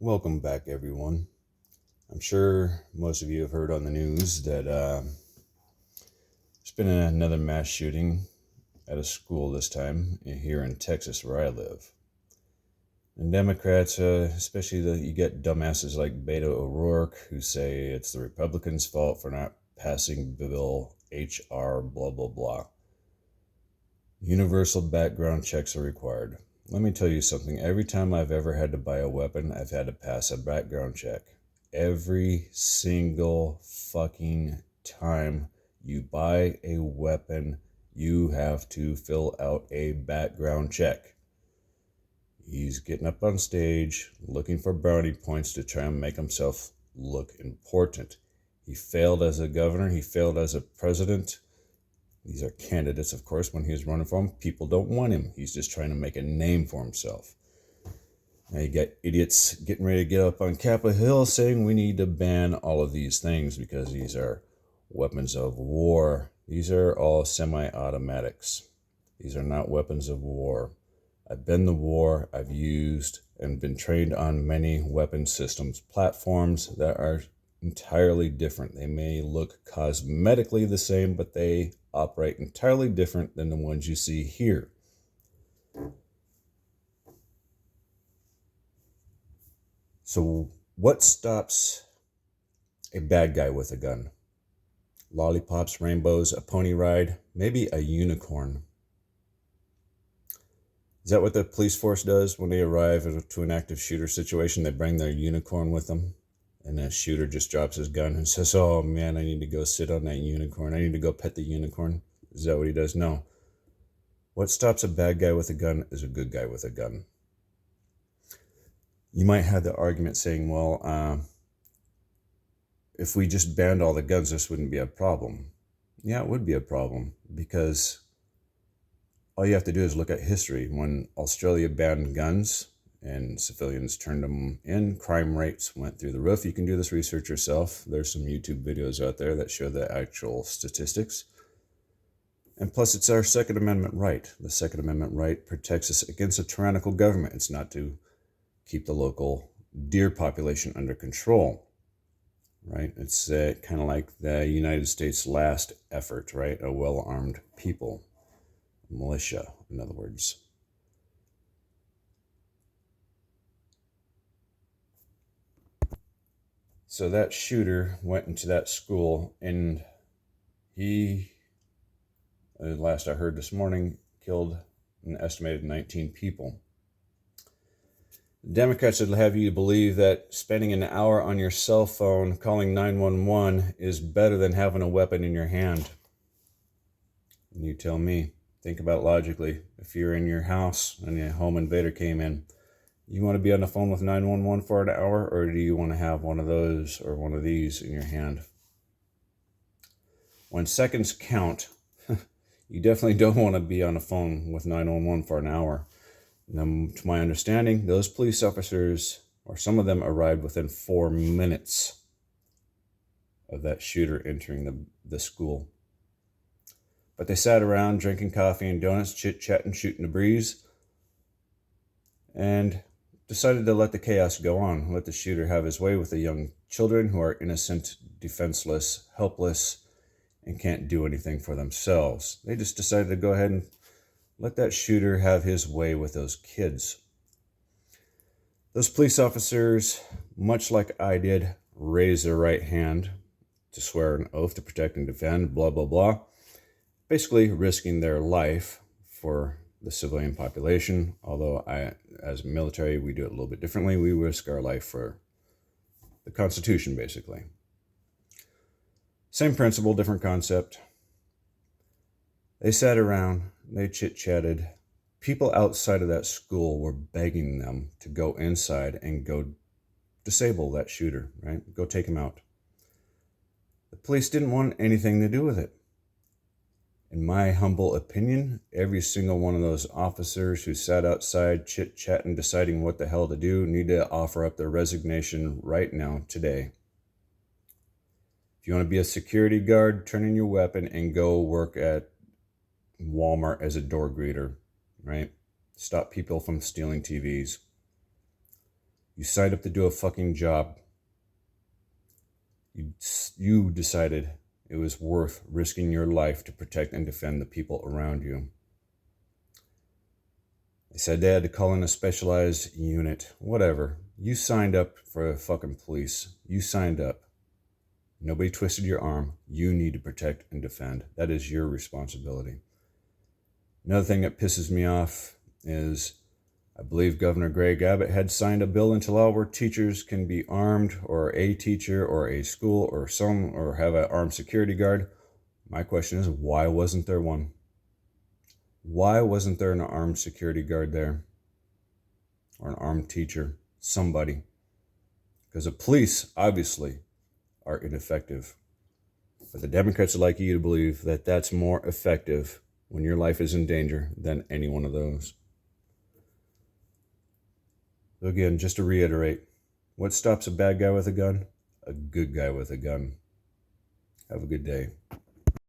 Welcome back, everyone. I'm sure most of you have heard on the news that there's been another mass shooting at a school this time here in Texas where I live. And Democrats, especially you get dumbasses like Beto O'Rourke who say it's the Republicans' fault for not passing Bill HR blah blah blah. Universal background checks are required. Let me tell you something. Every time I've ever had to buy a weapon, I've had to pass a background check. Every single fucking time you buy a weapon, you have to fill out a background check. He's getting up on stage, looking for brownie points to try and make himself look important. He failed as a governor. He failed as a president. These are candidates, of course, when he was running for them. People don't want him. He's just trying to make a name for himself. Now you got idiots getting ready to get up on Capitol Hill saying we need to ban all of these things because these are weapons of war. These are all semi-automatics. These are not weapons of war. I've been to war. I've used and been trained on many weapon systems platforms that are entirely different. They may look cosmetically the same, but they operate entirely different than the ones you see here. So what stops a bad guy with a gun? Lollipops, rainbows, a pony ride, maybe a unicorn. Is that what the police force does when they arrive to an active shooter situation? They bring their unicorn with them, and the shooter just drops his gun and says, "Oh man, I need to go sit on that unicorn. I need to go pet the unicorn." Is that what he does? No. What stops a bad guy with a gun is a good guy with a gun. You might have the argument saying, well, if we just banned all the guns, this wouldn't be a problem. Yeah, it would be a problem because all you have to do is look at history. When Australia banned guns and civilians turned them in, crime rates went through the roof. You can do this research yourself. There's some YouTube videos out there that show the actual statistics. And plus, it's our Second Amendment right. The Second Amendment right protects us against a tyrannical government. It's not to keep the local deer population under control, right? It's kind of like the United States' last effort, right? A well-armed people. Militia, in other words. So that shooter went into that school and he, last I heard this morning, killed an estimated 19 people. Democrats would have you believe that spending an hour on your cell phone calling 911 is better than having a weapon in your hand. And you tell me. Think about it logically. If you're in your house and a home invader came in, you want to be on the phone with 911 for an hour, or do you want to have one of those or one of these in your hand? When seconds count, you definitely don't want to be on the phone with 911 for an hour. To my understanding, those police officers, or some of them, arrived within 4 minutes of that shooter entering the school. But they sat around drinking coffee and donuts, chit-chatting, shooting the breeze, and decided to let the chaos go on, let the shooter have his way with the young children who are innocent, defenseless, helpless, and can't do anything for themselves. They just decided to go ahead and let that shooter have his way with those kids. Those police officers, much like I did, raised their right hand to swear an oath to protect and defend, blah, blah, blah. Basically risking their life for the civilian population. Although as military, we do it a little bit differently. We risk our life for the Constitution, basically. Same principle, different concept. They sat around, they chit-chatted. People outside of that school were begging them to go inside and go disable that shooter, right? Go take him out. The police didn't want anything to do with it. In my humble opinion, every single one of those officers who sat outside chit-chatting, deciding what the hell to do, need to offer up their resignation right now, today. If you want to be a security guard, turn in your weapon and go work at Walmart as a door greeter, right? Stop people from stealing TVs. You signed up to do a fucking job. You decided it was worth risking your life to protect and defend the people around you. They said they had to call in a specialized unit. Whatever. You signed up for the fucking police. You signed up. Nobody twisted your arm. You need to protect and defend. That is your responsibility. Another thing that pisses me off is I believe Governor Greg Abbott had signed a bill into law where teachers can be armed, or a teacher or a school or have an armed security guard. My question is, why wasn't there one? Why wasn't there an armed security guard there? Or an armed teacher? Somebody. Because the police, obviously, are ineffective. But the Democrats would like you to believe that that's more effective when your life is in danger than any one of those. So again, just to reiterate, what stops a bad guy with a gun? A good guy with a gun. Have a good day.